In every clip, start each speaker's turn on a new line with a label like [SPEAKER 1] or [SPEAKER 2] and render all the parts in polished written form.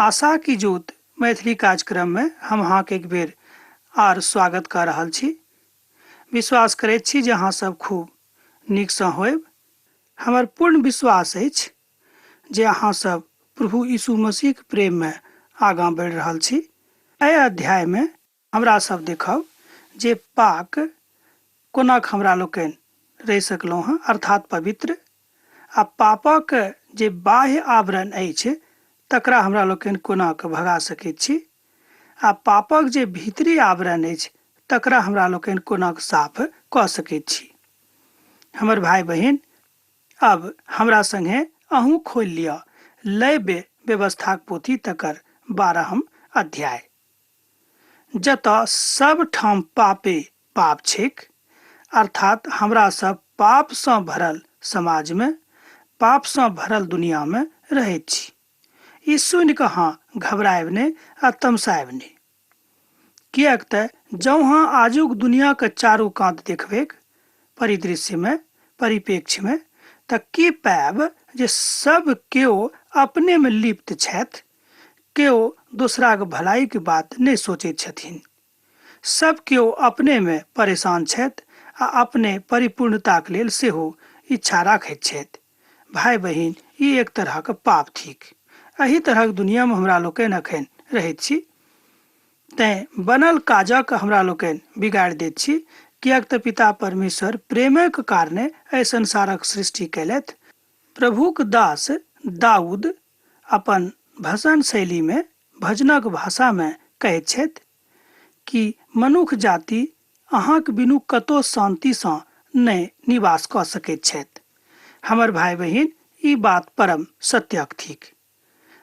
[SPEAKER 1] आशा की जोत मैथिली कार्यक्रम में हम अहाँके एक बेर आर स्वागत कर रहल छी। विश्वास करैत छी जे अहाँ सब खूब नीकसँ होयब। हमर पूर्ण विश्वास अछि जे अहाँ सब प्रभु यीशु मसीहक प्रेम में आगाँ बढ़ि रहल छी। एहि अध्याय में हमरा सब देखब जे पाक कोना हमरा लोकनि रहि सकलहुँ हँ, अर्थात पवित्र। आ पापक जे बाह्य आवरण अछि तकरा हमरा लोकनि कोना कऽ भगा सकैत छी, आ पापक जे भीतरी आवरण अछि तकरा हमरा लोकनि कोना कऽ साफ कऽ सकैत छी। हमर भाई बहिन, अब हमरा संगे अहूँ खोलि लिअ लय व्यवस्थाक पोथी तकर 12हम अध्याय। जतऽ सब ठाम पापे पाप छैक, अर्थात हमरा सब पापसँ भरल समाज में, पापसँ भरल दुनिया में रहैत छी। ई सुनि कऽ अहाँ घबरायब नहि आ तमसायब नहि, किएक तऽ जँ अहाँ आजुक दुनियाके चारू कात देखबेक परिदृश्य में, परिप्रेक्ष्य में, तऽ की पायब जे सब केओ अपने में लिप्त छथि। केओ दोसराक भलाइके बात नहि सोचैत छथिन। सब केओ अपने में परेशान छथि आ अपने परिपूर्णताक लेल सेहो इच्छा राखैत छथि। भाई बहिन, ई एक तरहक पाप थिक। एही तरहक दुनिया में हमरा लोकनि अखन रहैत छी। तैं बनल काजक हमरा लोकनि बिगाड़ि दैत छी, किएक तऽ पिता परमेश्वर प्रेमक कारणे एहि संसारक सृष्टि कयलथि। प्रभुक दास दाऊद अपन भजन शैली में, भजनक भाषा में कहैत छथि कि मनुख जाति अहाँक बिनु कतौ शांतिसँ नहि निवास कऽ सकैत छथि। हमर भाई बहिन, ई बात परम सत्यक थिक।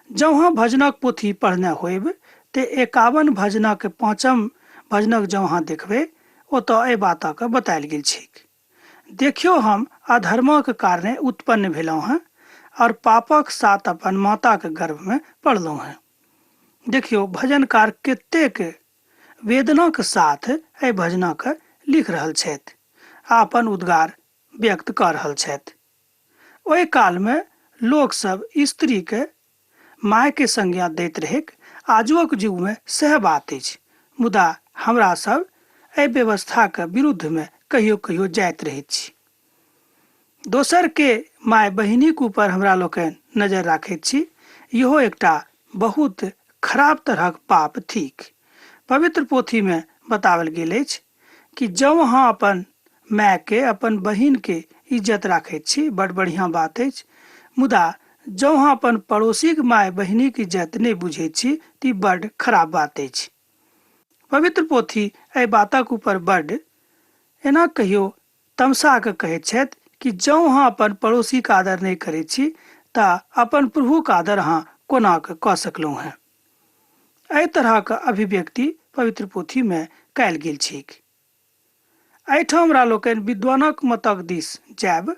[SPEAKER 1] जँ अहाँ भजनक पोथी पढ़ने होयब तऽ 51 भजनक 5म भजनक जँ अहाँ देखबै ओतऽ एहि बातक बतायल गेल छैक। देखियो, हम अधर्मक कारणे उत्पन्न भेलहुँ हैं और पापक साथ अपन माताक गर्भ में पड़लहुँ हैं। देखियो, भजनकार कतेक वेदनाक साथ एहि भजनक लिख रहल छथि आ अपन उद्गार व्यक्त कर रहल छथि। ओहि काल में लोक सब स्त्री के माय के संज्ञा दैत रहैक। आजुक युग में सह बात अछि, मुदा हमरा सब एहि व्यवस्था के विरुद्ध में कहियो कहियो जाइत रहैत छी। दोसर के माय बहिनीक ऊपर हमरा लोकनि नजर राखैत छी। इहो एकटा बहुत खराब तरहक पाप थिक। पवित्र पोथी में बतावल गेल अछि कि जँ अहाँ अपन माय के, अपन बहिन के इज्जत राखैत छी, बड़ बढ़िया बात अछि, मुदा जँ अहाँ अपन पड़ोसीक माय बहिनीक इज्जत नहि बुझैत छी तऽ ई बड़ खराब बात अछि। पवित्र पोथी एहि बातक ऊपर बड़ एना कहियो तमसा कऽ कहैत छथि कि जँ अहाँ अपन पड़ोसीक आदर नहि करैत छी तऽ अपन प्रभुक आदर अहाँ कोना कऽ सकलहुँ हैं। एहि तरहक अभिव्यक्ति पवित्र पोथी में कयल गेल छैक। एहिठाम हमरा लोकनि विद्वानक मतक दिस जायब।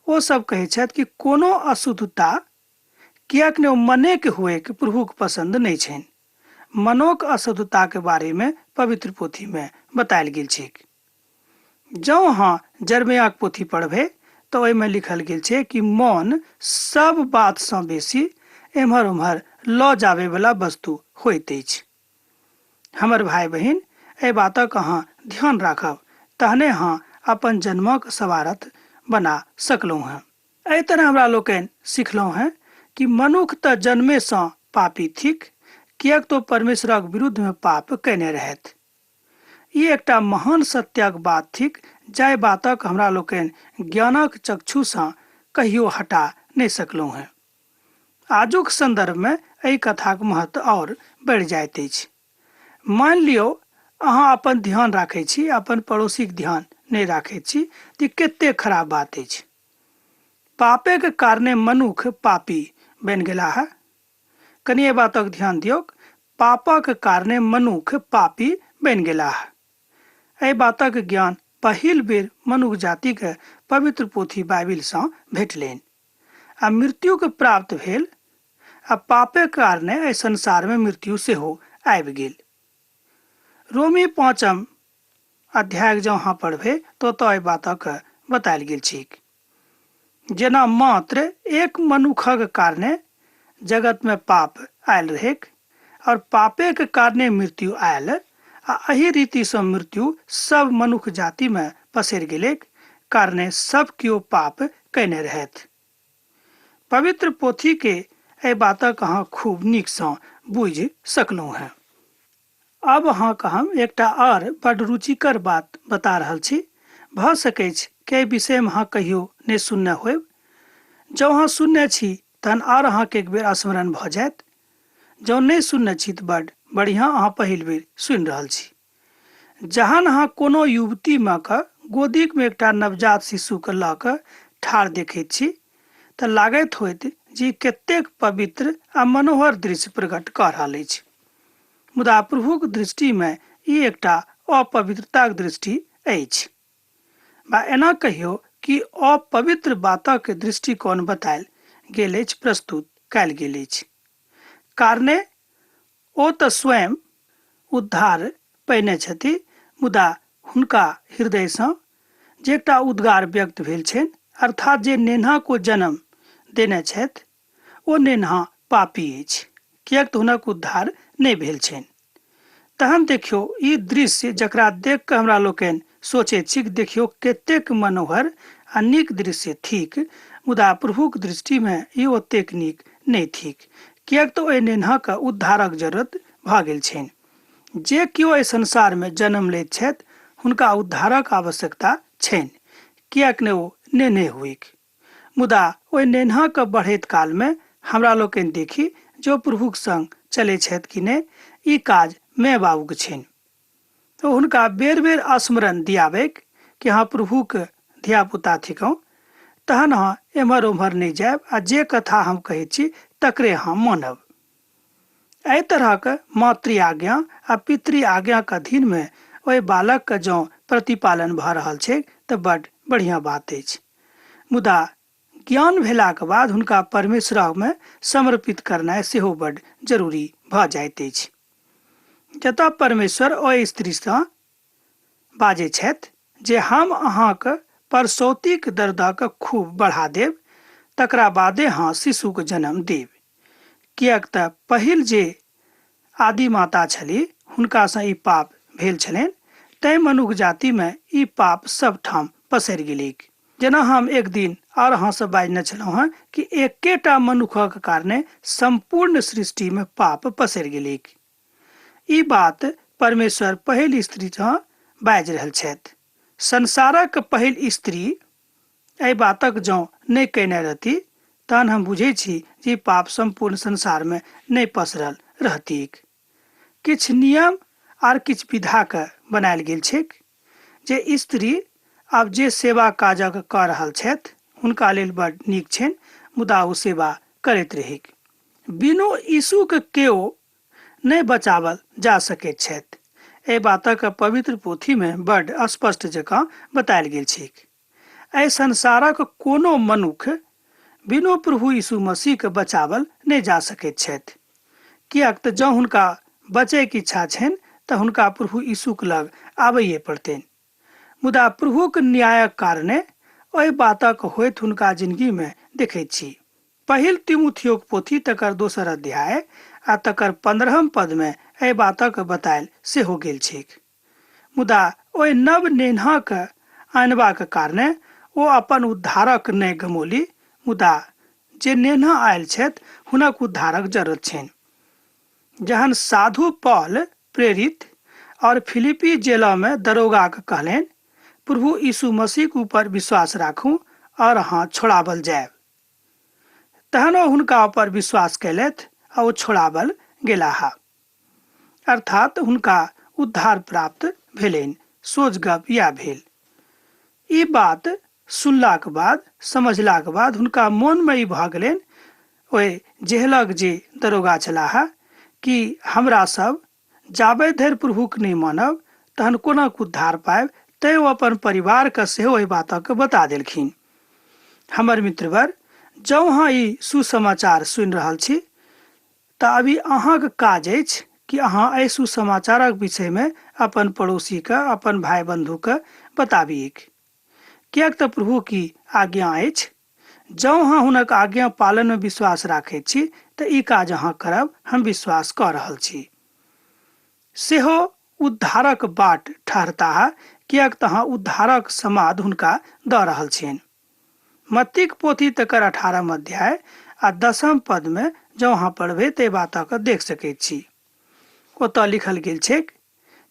[SPEAKER 1] ओ सब कहै छथि कि कोनो अशुद्धता किएक ने मने के हुए कि प्रभुक पसंद नहीं छनि। मनोक अशुद्धता के बारे में पवित्र पोथी में बतायल गेल छैक। जँ अहाँ जरमियाक पोथी पढ़बै तऽ ओहिमे लिखल गेल छै कि मन सब बातसँ बेसी एम्हर उम्हर लऽ जाबे वाला वस्तु होइत अछि। हमर भाई बहिन, एहि बातक अहाँ ध्यान राखब, तहने अहाँ अपन जन्मक सवारथ बना सकलहुँ हैं। एहि तरह हमरा लोकनि सिखलहुँ हैं कि मनुख तऽ जन्मेसँ पापी थिक, किएक तो परमेश्वरक विरुद्ध में पाप कयने रहथि। ई एकटा महान सत्यक बात थिक, जाहि बातक हमरा लोकनि ज्ञानक चक्षुसँ कहियो हटा नहि सकलहुँ हैं। आजुक संदर्भ में एहि कथाक महत्व और बढ़ि जाइत अछि। मान लियौ अहाँ अपन ध्यान राखैत छी, अपन पड़ोसीक ध्यान नहि राखैत छी, तऽ कतेक खराब बात अछि। पापे के कारणे मनुख पापी बनि गेला है। कनी एहि बातक ध्यान दियौक, पापक कारणे मनुख पापी बनि गेला है। एहि बातक ज्ञान पहिल बेर मनुष्य जाति के पवित्र पोथी बाइबिलसँ भेटलनि आ मृत्यु के प्राप्त भेल, आ पापे कारणे एहि संसार में मृत्यु सेहो आबि गेल। रोमी 5म अध्याय जँ अहाँ पढ़बै तऽ ओतऽ एहि बातक बतायल गेल छैक। जेना मात्र एक मनुखक कारणे जगत में पाप आयल रहेक और पापे के कारणे मृत्यु आयल आ एही रीति से मृत्यु सब मनुष्य जाति में पसरि गेलेक कारणे सब कियो पाप कयने रहथि। पवित्र पोथी के एहि बातक अहाँ खूब नीक सँ बुझि सकलहुँ हैं। अब अहाँके हम एकटा और बड़ रुचिकर बात बता रहल छी। भ सकै छै के विषय में अहाँ कहियो नहीं सुनने होब। जँ अहाँ सुनने छी तहन और अहाँके एक बेर स्मरण भ जायत। जँ नहीं सुनने छी तऽ बड़ बढ़िया अहाँ पहिल बेर सुनि रहल छी। जहन अहाँ कोनो युवती में के गोदीक में एकटा नवजात शिशु के लऽ कऽ ठाढ़ देखैत छी तऽ लागैत होइत जे कतेक पवित्र आ मनोहर दृश्य प्रकट कऽ रहल अछि। मुदा प्रभुक दृष्टि में ई एकटा अपवित्रताक दृष्टि अछि। बा एना कहियो कि अपवित्र बातक दृष्टिकोण बतायल गेल अछि, प्रस्तुत कयल गेल अछि। कारणे ओ तऽ स्वयं उद्धार पयने छथि, मुदा हुनका हृदय सँ जे एकटा उद्गार व्यक्त भेल छनि, अर्थात जे नेन्हा को जन्म देने छथि ओ नेन्हा पापी अछि, किएक तऽ हुनक उद्धार नहीं भेल छनि। तहन देखियो ई दृश्य जकरा देख कऽ हमरा लोकनि सोचैत छी देखियो कतेक मनोहर आ नीक दृश्य थिक, मुदा प्रभुक दृष्टि में ई ओतेक नीक नहीं थिक, किएक तऽ ओहि नेन्हाक उद्धारक जरूरत भऽ गेल छनि। जे कियो एहि संसार में जन्म लैत छथि हुनका उद्धारक आवश्यकता छनि, किएक नहि ओ नेन्हे हुइक। मुदा ओहि नेन्हाक बढ़ैत काल में हमरा लोकनि देखी जो प्रभुक संग चलै छथि कि नहि, ई काज माय बाबूक छनि। तो हुनका बेर बेर स्मरण दियाबैक कि अहाँ प्रभुक धियापुता थिकौं, तहन अहाँ एम्हर ओम्हर नहीं जायब आ जे कथा हम कहैत छी तकरे अहाँ मानब। एहि तरहक मातृ आज्ञा आ पितृ आज्ञाक अधीन में ओहि बालक के जँ प्रतिपालन भऽ रहल छै तऽ बड्ड बढ़िया बात अछि। मुदा ज्ञान भेलाक बाद हुनका परमेश्वर में समर्पित करनाइ सेहो बड्ड जरूरी भऽ जाइत अछि। जतऽ परमेश्वर ओहि स्त्री सँ बाजै छथि जे हम अहाँक परसौतीक दर्दक खूब बढ़ा देब, तकरा बादे अहाँ शिशुक जन्म देब। किएक तऽ पहिल जे आदि माता छली हुनका सँ ई पाप भेल छलनि, तैं मनुष्य जाति में ई पाप सब ठाम पसरि गेलिक। जेना हम एक दिन और अहाँ से बाजने छलहुँ हैं कि एकेटा मनुष्यक कारणे संपूर्ण सृष्टि में पाप पसरि गेलिक। ई बात परमेश्वर पहिल स्त्री सँ बाजि रहल छथि। संसारक पहिल स्त्री एहि बातक जँ नहीं कयने रहती तहन हम बुझै छी जे पाप संपूर्ण संसार में नहीं पसरल रहतीक। किछु नियम आर किछु विधा के बनायल गेल छैक जे स्त्री आब जे सेवा काजक कऽ रहल छथि हुनका लेल बड़ नीक छनि, मुदा ओ सेवा करैत रहिक। बिनु यीशु के केओ नहीं बचावल जा सकैत छथि। एहि बातक पवित्र पोथी में बड्ड स्पष्ट जकाँ बतायल गेल छैक। एहि संसारक कोनो मनुष्य बिनु प्रभु यीशु मसीह के बचावल नहीं जा सकैत छथि, किएक तऽ जँ हुनका बचैके इच्छा छनि तऽ हुनका प्रभु यीशुक लग आबैए पड़तनि। मुदा प्रभुक न्यायक कारणे ओहि बातक होइत हुनका जिंदगी में देखैत छी। पहिल तीमुथियुक पोथी तकर 2 अध्याय आ तकर 15 पद में एहि बातक बतायल सेहो गेल छैक। मुदा ओहि नव नेन्हाक आनबाक कारणे ओ अपन उद्धारक नहि गमौली, मुदा जे नेन्हा आयल छथि हुनक उद्धारक जरूरत छनि। जहन साधु पौल प्रेरित और फिलिपी जेला में दरोगा के कहलनि प्रभु यीशु मसीह के ऊपर विश्वास राखू और अहाँ छोड़ाबल जायब, तहन ओ हुनका ऊपर विश्वास कयलथि आ ओ छोड़ाबल गेलाह, अर्थात हुनका उद्धार प्राप्त भेलनि। सोझ गप इएह भेल। ई बात सुनलाक बाद समझलाक बाद हुनका मोन में ई भऽ गेलनि ओहि जेहलक जे दरोगा छलाह कि हमरा सब जाबे धरि प्रभुक नहीं मानब तहन कोना उद्धार पायब। तैं ओ अपन परिवार के सेहो एहि बातक बता देलखिन। हमर मित्रवर, जँ अहाँ ई सुसमाचार सुनि रहल छी तऽ अभी अहाँके काज अछि कि अहाँ एहि सुसमाचारक विषय में अपन पड़ोसी के, अपन भाई बंधु के बताबिएक, किएक तऽ प्रभु की आज्ञा अछि। जँ अहाँ हुनक आज्ञा पालन में विश्वास राखैत छी तऽ ई काज अहाँ करब हम विश्वास कऽ रहल छी। सेहो उद्धारक बाट ठहरता किएक तऽ उद्धारक समाद हुनका दऽ रहल छियनि। मत्तीक पोथी तकर 18 अध्याय आ 10 पद में जँ अहाँ पढ़बै तऽ बातक देख सकैत छी। ओतऽ लिखल गेल छै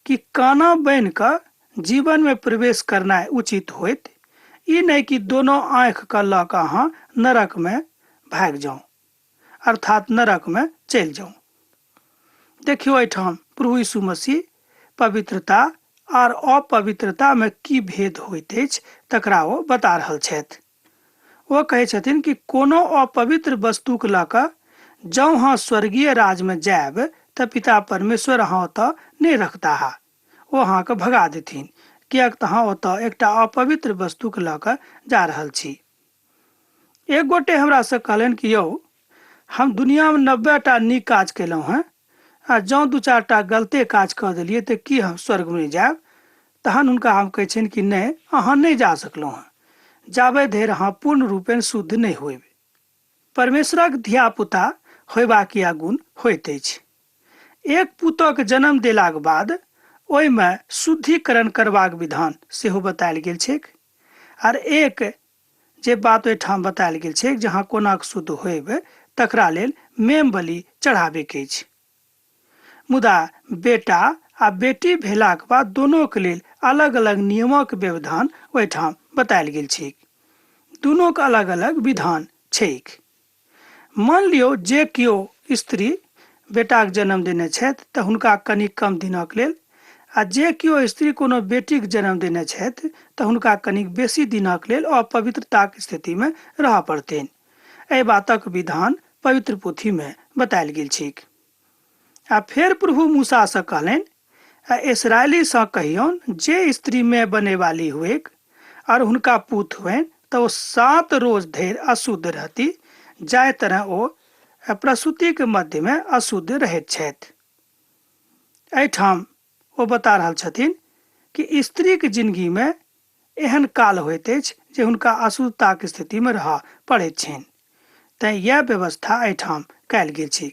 [SPEAKER 1] कि काना बनि कऽ जीवन में प्रवेश करनाइ उचित होइत, ई नहीं कि दोनों आँखि के लऽ कऽ अहाँ नरक में भागि जाउ, अर्थात नरक में चलि जाउ। देखियौ एहिठाम प्रभु यीशु मसीह पवित्रता आर अपवित्रता में की भेद होइत अछि तकरा ओ बता रहल छथि। ओ कहै छथिन कि कोनो अपवित्र वस्तुके लऽ कऽ जँ अहाँ स्वर्गीय राज में जायब तऽ पिता परमेश्वर अहाँ ओतऽ नहीं रखता हा, ओ अहाँके भगा देथिन, किएक तऽ अहाँ ओतऽ एकटा अपवित्र वस्तुके लऽ कऽ जा रहल छी। एक गोटे हमरा से कहलनि कि यौ हम दुनिया में 90टा नीक काज केलहुँ हैं, आ जँ 2-4 टा गलते काज कऽ देलियै तऽ की हम स्वर्ग में जायब? तहन हुनका हम कहै छियनि कि नहीं, अहाँ नहीं जा सकलहुँ हैं जाबे धरि अहाँ पूर्ण रूपेण शुद्ध नहीं होइब। परमेश्वरक धिया पुता होयबाक इएह गुण होइत अछि। एक पुतक जन्म देलाक बाद ओहिमे शुद्धिकरण करबाक विधान सेहो बतायल गेल छैक। आर एक जे बात ओहिठाम बतायल गेल छै जहाँ कोना शुद्ध होयब तकरा लेल मेम बलि चढ़ाबैके अछि। मुदा बेटा आ बेटी भेलाक बाद दोनों के लेल अलग अलग नियमक व्यवधान ओहिठाम बतायल गेल छैक। दुनू के अलग अलग विधान छैक। मान लियौ जे कियो स्त्री बेटाक जन्म देने छथि तऽ हुनका कनि कम दिनक लेल, आ जे कियो स्त्री कोनो बेटीक जन्म देने छथि तऽ हुनका कनिक बेसी दिनक लेल अपवित्रताक स्थिति में रहऽ पड़तनि। एहि बातक विधान पवित्र पोथी में बतायल गेल छैक। आ फेर प्रभु मूसा से कहलनि, आ इसराइली से कहियौन जे स्त्री में बने वाली हुएक और हुनका पुत हुए तऽ ओ 7 रोज धरि अशुद्ध रहती, जाहि तरह ओ प्रसूति के मध्य में अशुद्ध रहैत छथि। एहिठाम ओ बता रहल छथिन कि स्त्री के जिंदगी में एहन काल होइत अछि जे हुनका अशुद्धताक स्थिति में रहऽ पड़ैत छनि। तैं यह व्यवस्था एहिठाम कयल गेल छै,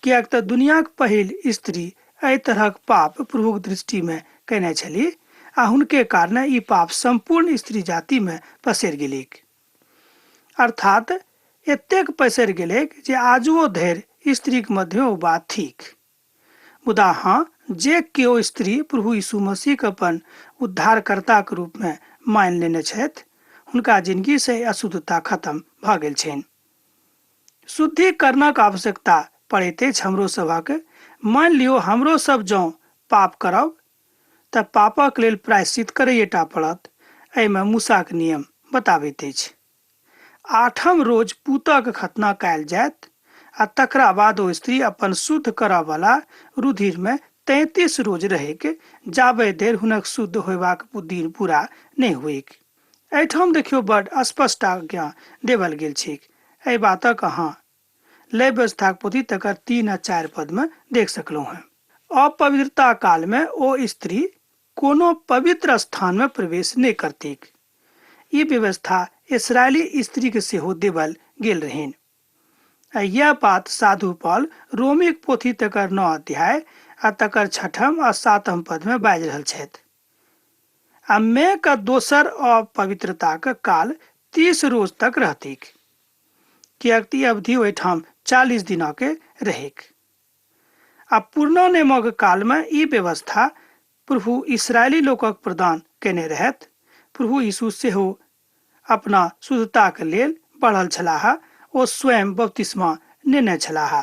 [SPEAKER 1] किएक तऽ दुनियाक पहिल स्त्री एहि तरहक पाप प्रभुक दृष्टि में कयने छलीह, आ हुनके कारणे ई पाप संपूर्ण स्त्री जाति में पसरि गेलैक। अर्थात एतेक पसरि गेलैक जे आजुओ धरि स्त्रीक मध्य ओ बात थिक। मुदा हाँ, जे केओ स्त्री प्रभु यीशु मसीह के अपन उद्धारकर्ता के रूप में मानि लेने छथि, हुनका जिंदगी से अशुद्धता खत्म भऽ गेल छनि। शुद्धिकरणक आवश्यकता पड़ैत अछि हमरो सभक। मान लियौ हमरो सब जँ पाप करब तऽ पापक लेल प्रायश्चित करैएटा पड़त। एहिमे मूसाक नियम बताबैत अछि। 8म रोज पूतक खतना कयल जायत, आ तकरा बाद ओ स्त्री अपन शुद्ध करऽ वाला रुधिर में 33 रोज रहेक, जाबे धरि हुनक शुद्ध होयबाक दिन पूरा नहीं हुएक। एहिठाम देखियौ बड स्पष्ट आज्ञा देवल गेल छैक। एहि बातक अहाँ लय व्यवस्थाक पोथी तकर 3 आ 4 पद में देख सकलहुँ हैं। अपवित्रता काल में ओ स्त्री कोनो पवित्र स्थान में प्रवेश नहीं करतीक। ई व्यवस्था इसराइली स्त्री के सेहो देवल गेल रहनि। यह बात साधु पॉल रोमिक पोथी तकर 9 अध्याय आ तकर 6 आ 7 पद में बाजि रहल छथि। आ मैं का दोसर अपवित्रता के काल 30 रोज तक रहतीक, किएक ई अवधि ओहिठाम 40 दिना के रहेक। आ पूर्णोनेमक काल में ई व्यवस्था प्रभु इसराइली लोकक प्रदान केने रहथि। प्रभु यीशु सेहो अपना शुद्धता के लेल बढ़ल छलाह। ओ स्वयं बपतिस्मा नेने छलाह,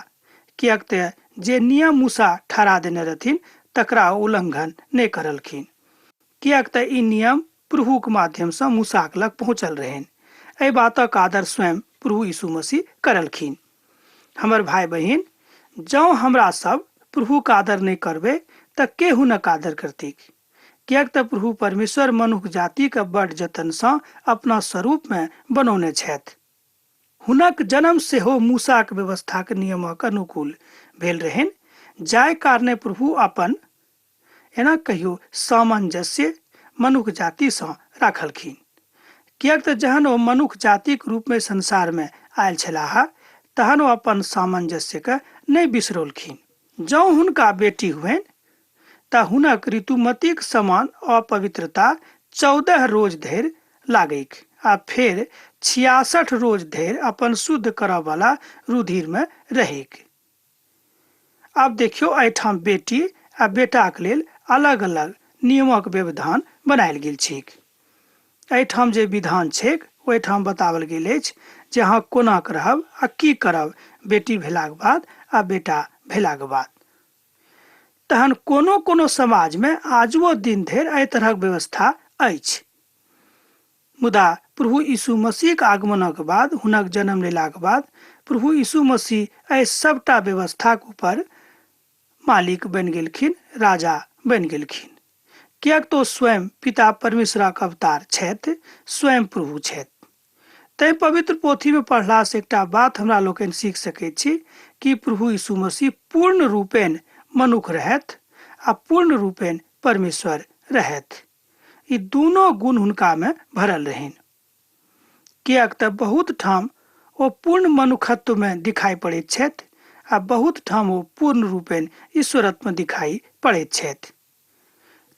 [SPEAKER 1] किएक तऽ जे नियम मूसा ठहरा देने रहथिन तकरा उल्लंघन नहीं करलखिन, किएक तऽ ई नियम प्रभु के माध्यम से मूसा के लग पहुंचल रहनि। एहि बातक आदर स्वयं प्रभु यीशु मसीह करलखिन। हमर भाई बहिन, जँ हमरा सब प्रभु का आदर नहीं करबै तऽ के हुनक आदर करतीक? किएक तऽ प्रभु परमेश्वर मनुष्य जाति के बड़ जतन से अपना स्वरूप में बनौने छथि। हुनक जन्म सेहो मूसा के व्यवस्था के नियमक अनुकूल भेल रहनि, जाहि कारणे प्रभु अपन एना कहियो सामंजस्य मनुष्य जाति से राखलखिन। किएक तऽ जहन ओ मनुष्य जाति के रूप में संसार में आयल छलाह तहन ओ अपन सामंजस्य के नहीं बिसरौलखिन। जँ हुनका बेटी हुएन तऽ हुनक ऋतुमतीक समान अपवित्रता 14 रोज धरि लागैक आ फेर 66 रोज धरि अपन शुद्ध करऽ वाला रुधिर में रहैक। आब देखियौ, एहिठाम बेटी आ बेटाक लेल अलग अलग नियमक व्यवधान बनायल गेल छैक। एहिठाम जे विधान छैक ओहिठाम बताओल गेल अछि जे अहाँ कोना करब आ की करब बेटी भेलाक बाद आ बेटा भेलाक बाद। तहन कोनो कोनो समाज में आजुओ दिन धरि एहि तरहक व्यवस्था अछि। मुदा प्रभु यीशु मसीहक आगमनक बाद, हुनक जन्म लेलाक बाद प्रभु यीशु मसीह एहि सबटा व्यवस्थाक ऊपर मालिक बनि गेलखिन, राजा बनि गेलखिन। किएक तो स्वयं पिता परमेश्वरक अवतार छथि, स्वयं प्रभु छथि। तैं पवित्र पोथी में पढ़ला से एकटा बात हमरा लोकनि सीख सकैत छी कि प्रभु यीशु मसीह पूर्ण रूपेण मनुख रहथि आ पूर्ण रूपेण परमेश्वर रहथि। ई दुनो गुण हुनका में भरल रहनि। किएक तऽ बहुत ठाम ओ पूर्ण मनुखत्व में दिखाई पड़ैत छथि आ बहुत ठाम ओ पूर्ण रूपेण ईश्वरत्व में दिखाई पड़ैत छथि।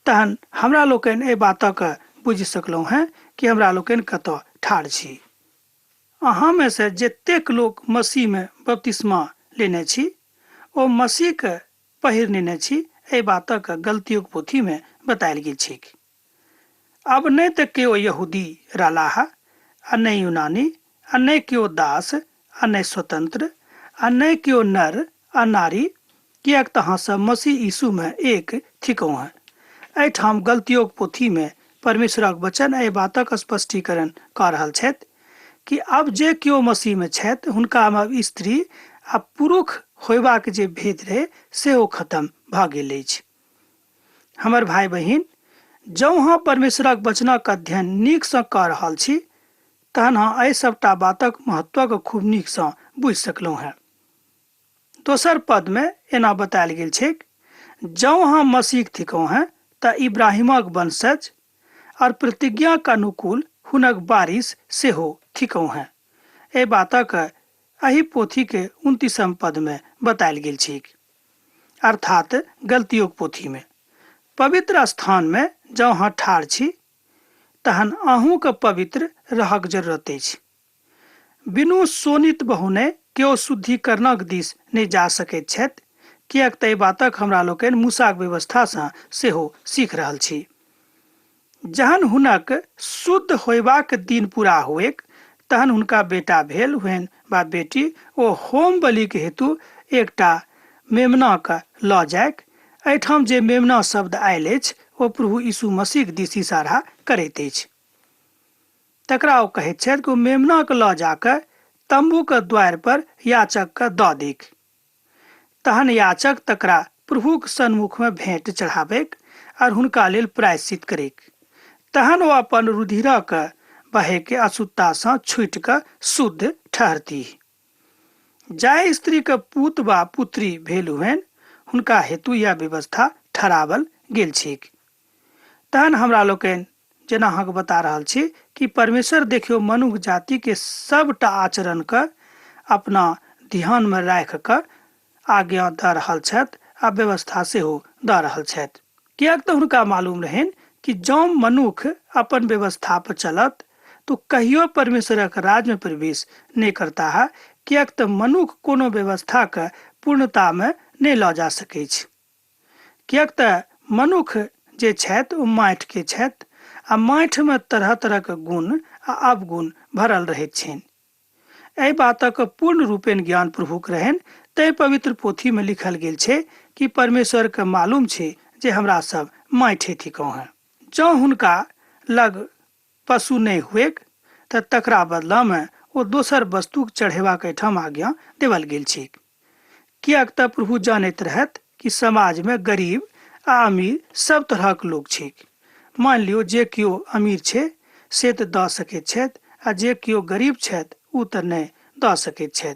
[SPEAKER 1] तहन हमरा लोकनि एहि बातक बुझि सकलहुँ हैं कि हमरा लोकनि कतऽ ठाढ़ छी। अहाँ में से जतेक लोक मसीह में बपतिस्मा लेने छी ओ मसीह के पहिर लेने छी, एहि बातक गलतियों पोथी में बतायल गेल छैक। अब नहीं तऽ केओ यहूदी रहलाह आ नहीं यूनानी, आ नहीं केओ दास आ नहीं स्वतंत्र, आ नहीं केओ नर आ नारी, किएक तऽ अहाँ सब मसीह यीशु में एक थिकौ हैं। एहिठाम गलतियों पोथी में परमेश्वरक वचन एहि बातक स्पष्टीकरण कऽ रहल छथि कि अब जे केओ मसीह में छथि हुनका में स्त्री आ पुरुष होयबाक जे भेद रहे सेहो खत्म भऽ गेल अछि। हमर भाई बहिन, जँ अहाँ परमेश्वरक वचनक अध्ययन नीक सँ कऽ रहल छी तहन अहाँ एहि सबटा बातक महत्वक खूब नीक सँ बुझि सकलहुँ हैं। दोसर पद में एना बतायल गेल छैक, जँ अहाँ मसीह थिकौ हैं तऽ इब्राहिमक वंशज और प्रतिज्ञा के अनुकूल हुनक बारिश सेहो थिकौ हैं। एहि बातक एहि पोथी के 29 पद में बतायल गेल छैक। अर्थात गलतियों पोथी में पवित्र स्थान में जँ अहाँ ठाढ़ छी तहन अहूँ के पवित्र रहक जरूरत अछि। बिनु शोणित बहुने केओ शुद्धिकरणक दिस नहीं जा सकैत छथि, किएक तऽ एहि बातक हमरा लोकनि मूसाक व्यवस्था सँ सेहो सीख रहल छी। जहन हुनक शुद्ध होयबाक दिन पूरा होएक तहन हुनका बेटा भेल हुएन वा बेटी, ओ होम बलि के हेतु एकटा मेमना के लऽ जायक। एहिठाम जे मेमना शब्द आयल अछि ओ प्रभु यीशु मसीह दिस इशारा करैत अछि। तकरा ओ कहैत छथि कि ओ मेमना के लऽ जाकऽ तंबू के द्वार पर याचक के दऽ देक। तहन याचक तकरा प्रभु के सन्मुख में भेंट चढ़ाबैक और हुनका लेल प्रायश्चित करेक। तहन ओ अपन रुधिरक बहे के अशुद्धता सँ छुटि कऽ शुद्ध ठहरती। जाहि स्त्री के पुत वा पुत्री भेल हुएन हुनका हेतु यह व्यवस्था ठहरावल गेल छैक। तहन हमरा लोकनि जेना अहाँके बता रहल छी कि परमेश्वर देखियो मनुष्य जाति के सबटा आचरण के अपना ध्यान में राखि कऽ आज्ञा दऽ रहल छथि आ व्यवस्था सेहो दऽ रहल छथि। किएक तऽ हुनका मालूम रहनि कि जँ मनुष्य अपन व्यवस्था पर चलत तो कहियो परमेश्वरक राज में प्रवेश नहीं करता है, किएक तऽ मनुष्य कोनो व्यवस्था के पूर्णता में नहीं लऽ जा सकै छै। किएक तऽ मनुष्य जे छथि ओ माटि के छथि आ माटि में तरह तरह के गुण आ अवगुण भरल रहैत छनि। एहि बातक पूर्ण रूपेण ज्ञान प्रभुक रहनि, तैं पवित्र पोथी में लिखल गेल छै कि परमेश्वर के मालूम छै जे हमरा सब माटि थिकौ हैं। जँ हुनका लग पशु नहीं हुएक तऽ तकरा बदला में ओ दोसर वस्तु चढ़ेबाक एहिठाम आज्ञा देवल गेल छैक। किएक तऽ प्रभु जानैत रहथि कि समाज में गरीब आ अमीर सब तरहक लोग छैक। मान लियो जे केओ अमीर छै से तऽ दऽ सकैत छथि आ जे केओ गरीब छथि ओ तऽ नहि दऽ सकैत छथि।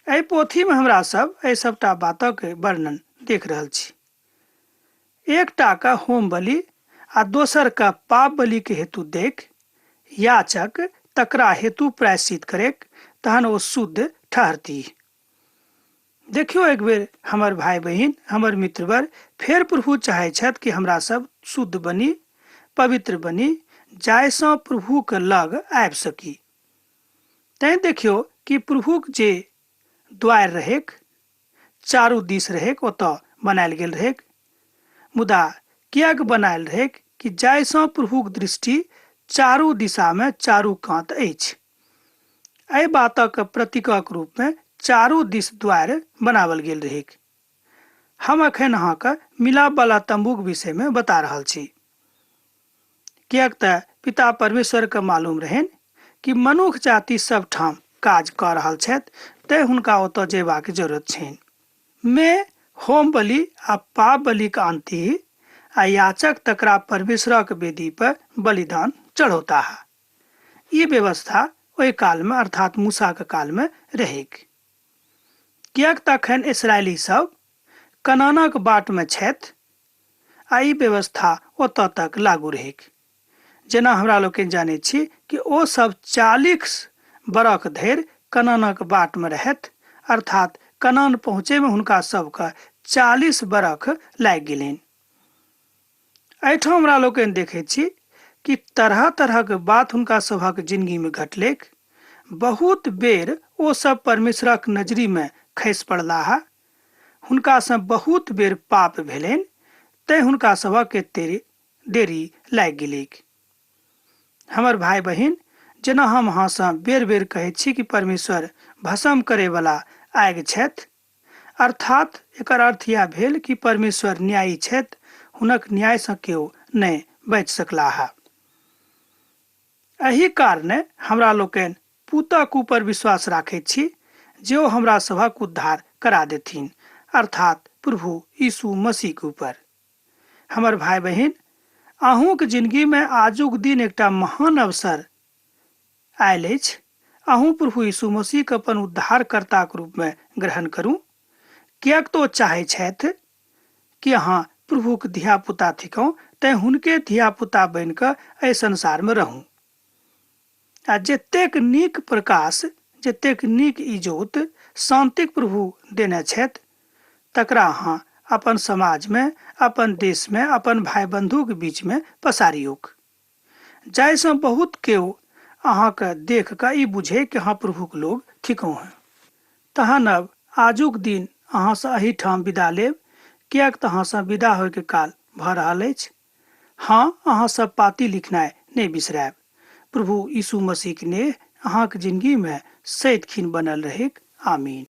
[SPEAKER 1] एहि पोथी में हमरा सब एहि सबटा बातक वर्णन देख रहल छी। एकटा का होम बलि आ दोसर का पाप बलि के हेतु देख याचक तकरा हेतु प्रायश्चित करेक, तहन ओ शुद्ध ठहरती। देखियो एक बेर हमर भाई बहिन, हमर मित्रवर, फेर प्रभु चाहे छथि कि हमरा सब शुद्ध बनी, पवित्र बनी, जायसँ प्रभुक लग आबि सकी। तैं देखियो कि प्रभुक जे द्वार रहेक, चारू दिस रहेक, ओतऽ बनायल गेल रहेक। मुदा कियाक बनायल रहेक कि जायसँ प्रभुक दृष्टि चारू दिशामे चारू कात अछि। एहि बातक प्रतीकक रूपमे चारू दिस द्वार बनावल गेल रहेक। हम अखन अहाँके मिलाप वाला तंबूक विषयमे बता रहल छी। कियाक तऽ पिता परमेश्वरके मालूम रहनि कि मनुष्य जाति सब ठाम काज कऽ रहल छथि, तैं हुनका ओतऽ जेबाक जरूरत छनि। मैं होम बलि आ पाप बलिक अंति आ याचक तकरा परमेश्वरक वेदी पर बलिदान चढ़ौता है। ई व्यवस्था ओहि काल में अर्थात मूसा के काल में रहेक। कियाक तखन इस्राएली सब कनानक बाट में छथि आ ई व्यवस्था ओतऽ तक लागू रहेक। जेना हमरा लोग जानै छी कि ओ सब 40 बरख धरि कनानक बाट में रहत, अर्थात कनान पहुँचे में हुनका सबके 40 बरख लागि गेलनि। एहिठाम हमरा लोग देखै छी कि तरह तरह के बात हुनका सभक जिंदगी में घटलेक। बहुत बेर ओ सब परमेश्वरक नजरी में खसि पड़लाह, हुनका से बहुत बेर पाप भेलनि, तैं हुनका सभक एते देरी लागि गेलैक। हमर भाई बहिन, जेना हम अहाँ से बेर बेर कहै छी कि परमेश्वर भस्म करे वाला आगि छथि, अर्थात एकर अर्थ यह भेल कि परमेश्वर न्यायी छथि, हुनक न्याय से केओ नहीं बचि सकलाह। एही कारणे हमरा लोकनि पूतक ऊपर विश्वास राखैत छी जे ओ हमरा सभक उद्धार करा देथिन, अर्थात प्रभु यीशु मसीह के ऊपर। हमर भाई बहिन, अहूँक जिंदगी में आजुक दिन एकटा महान अवसर आयल अछि। अहूँ प्रभु यीशु मसीह के अपन उद्धारकर्ता के रूप में ग्रहण करू। कियाक तो चाहे छथि कि अहाँ प्रभु के धिया पुता थिकौ, तैं हुनके धिया पुता बन कऽ एहि संसार में रहू। आ जतेक नीक प्रकाश, जतेक नीक इजोत, शांतिक प्रभु देने छथि, तकरा अहाँ अपन समाज में, अपन देश में, अपन भाई बंधु के बीच में पसारियोक, जाहिसँ बहुत केओ अहाँके देख कऽ ई बुझे कि हाँ प्रभु के लोग थिकौ हैं। तहन अब आजुक दिन अहाँ से एही ठाम विदा लेब, कियाक तऽ अहाँ से विदा होय के काल भऽ रहल अछि। हाँ, अहाँ सब पाती लिखनाइ नहीं बिसरायब। प्रभु यीशु मसीह के नेह अहाँके जिंदगी में सदिखन बनल रहेक। आमीन।